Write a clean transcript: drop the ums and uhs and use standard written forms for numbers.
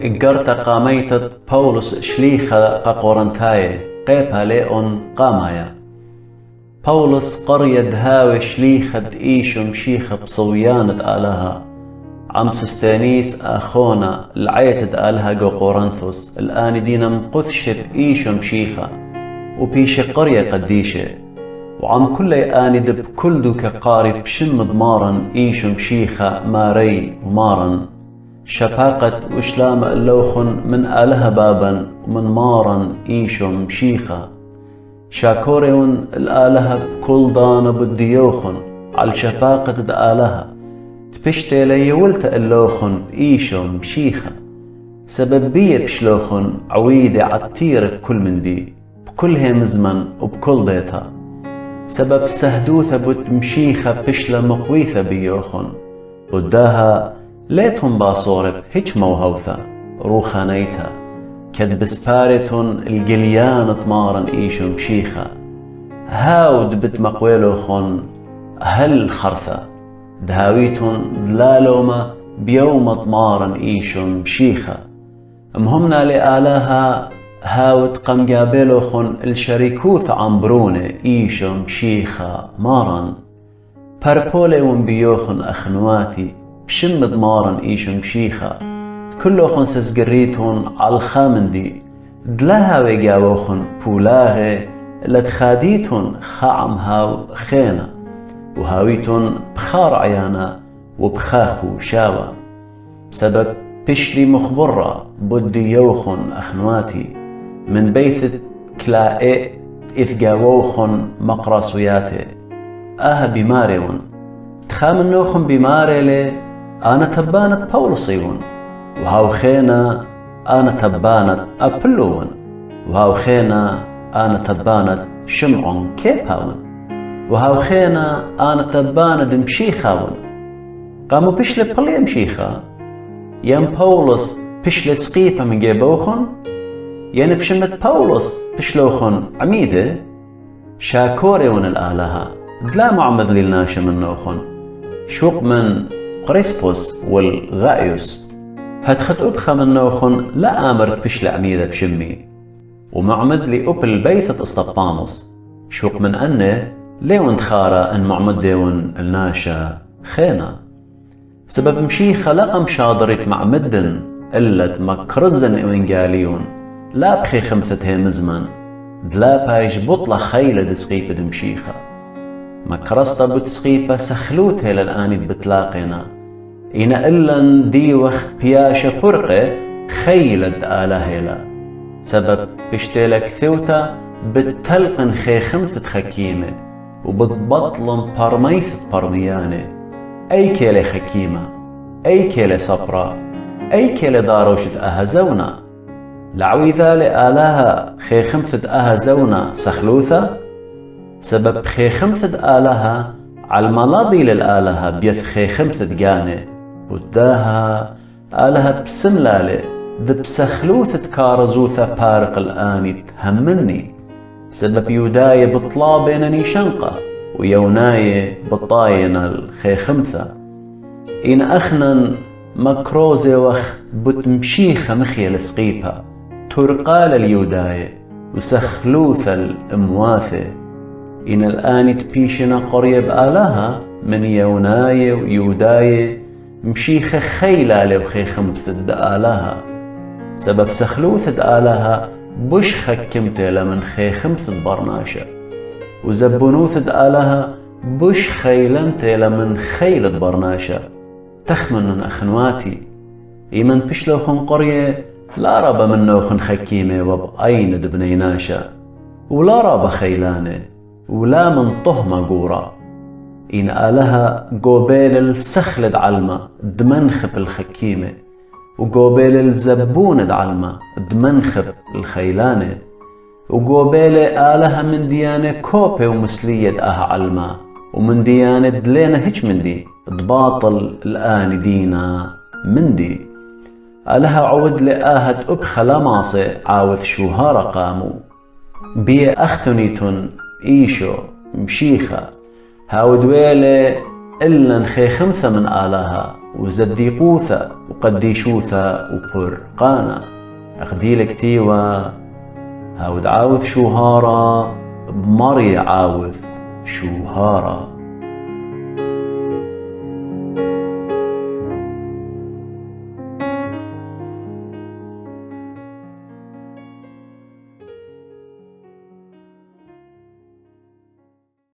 إجرت قاميت بولس شليخة قورنتاي قيبها لئن قامايا بولس قرية هاوي شليخة إيشو مشيخة بصويانة آلها عم سستانيس أخونا العيتة آلها جو قورنثوس الآن دينا مقثشة إيشو مشيخة وبيش قرية قديشة وعم كل آند بكل دوك قارب شم ضمارا إيشو مشيخة ماري ومارا شفاقة وشلام اللوخن من آلها بابا ومن مارا إيشو مشيخة شاكوريون الآلها بكل دانا بديوخن على شفاقة آلها تبشتي لي ولت اللوخن بإيشو مشيخة سبب بيه بشلوخن عويدة عطير بكل من دي بكلها مزمن وبكل ديتا سبب سهدوثة بتمشيخة بشلة مقويثة بيوخن وداها ليتهم باصورب هيج موهوثة روخانيتا كد بسبارتون الجليان طمارن إيشو مشيخة هاود بتمقويلوخن هل خرثة دهاويتون دلالوما بيوم طمارن إيشو مشيخة مهمنا لآلها هاود قم جابلوخن الشريكوث عمبرونة إيشو مشيخة مارن باربوليون بيوخن أخنواتي بشمد مارن إيشو مشيخة كلوخن سسقريتون على الخامندي دلها ويجاوخن بولاغي لتخاديتون خعم هاو خينا وهاويتون بخار عيانا وبخاخو شاوى بسبب بشلي مخبرة بدي يوخن أخنواتي من بيث كلاء إثقاوخن مقراسوياتي بماريون تخامن نوخن بماري لي أنا تبانت بولصيون وهاو خينا أنا تبانت أبلون وهاو خينا أنا تبانت شمعون كيبهاون وهاو خينا أنا تبانت مشيخاون قاموا بشلي بلي مشيخا ين بولس بشلي سقيبة من جيبوخن ين بشمت بولس بشلوخن عميدة شاكوريون الآلهة دلا معمد للناشا من نوخن شوق من قريسبوس والغايوس هتخت أبخى من نوخن لا آمرت بشل عميدة بشمي ومعمد لي أبل بيثة اسطبانوس شوق من أنه ليون تخارى أن معمد ديون الناشا خينا سبب مشيخة لقم شاضرت معمدن إلا مكرزن إوينجاليون لا بخي خمثتها مزمن دلا بايش بطلة خيلة دسقيبة دمشيخة مكرسطة بتسقيبة سخلوتها للآن بتلاقينا إنا إلن ديوخ بياشة فرقة خيلة آلهيلا سبب بشتيلك ثوتا بتلقن خيخمثة خكيمة وبتبطلن برميثة برميانة أي كيلة خكيمة أي كيلة صبرة أي كيلة داروشة أهزونا لعويذا لآلها خيخمثة أهزونا سخلوثة سبب خيخمثة آلها على الملاضي للآلهة بيث خيخمثة جانة وداها آلهة بسملالة دبسخلوثة كارزوثة بارق الآن تهمني سبب يوداية بطلا بينني شنقة ويوناية بطاينا الخيخمثة إن أخنن مكروزة وخ بتمشيخة مخيل سقيبها ترقال اليوداية وسخلوثة الأمواثة إن الآن تبيشنا قريب آلها من يوناية ويوداية مشيخة خيلالة وخيخمثة آلها سبب سخلوثة آلها بش خكمته لمن خيخمثة برناشة وزبنوثة آلها بش خيلنته لمن خيلة برناشة تخمن أخنواتي إيمن بشلوخن قرية لا رب من نوخن خكيمة وبأين دبنيناشة ولا رب خيلانة ولا من طهمة قورة إن آلها قوبيل السخلد علمة دمنخب الخكيمة وقوبيل الزبون علمة دمنخب الخيلانة وقوبيل آلها من ديانة كوبي ومسلية علمة ومن ديانة دلينا هيج من دي تباطل الآن دينا من دي آلها عود لآهة أبخى لماصي عاوث شوهارة قامو بي أختنيتون إيشو مشيخة هاود ويلي إلا نخيخمثة من آلها وزديقوثا وقديشوثا وبرقانا. أخديلك تيوا هاود عاوذ شوهارا بمري عاوذ شوهارا.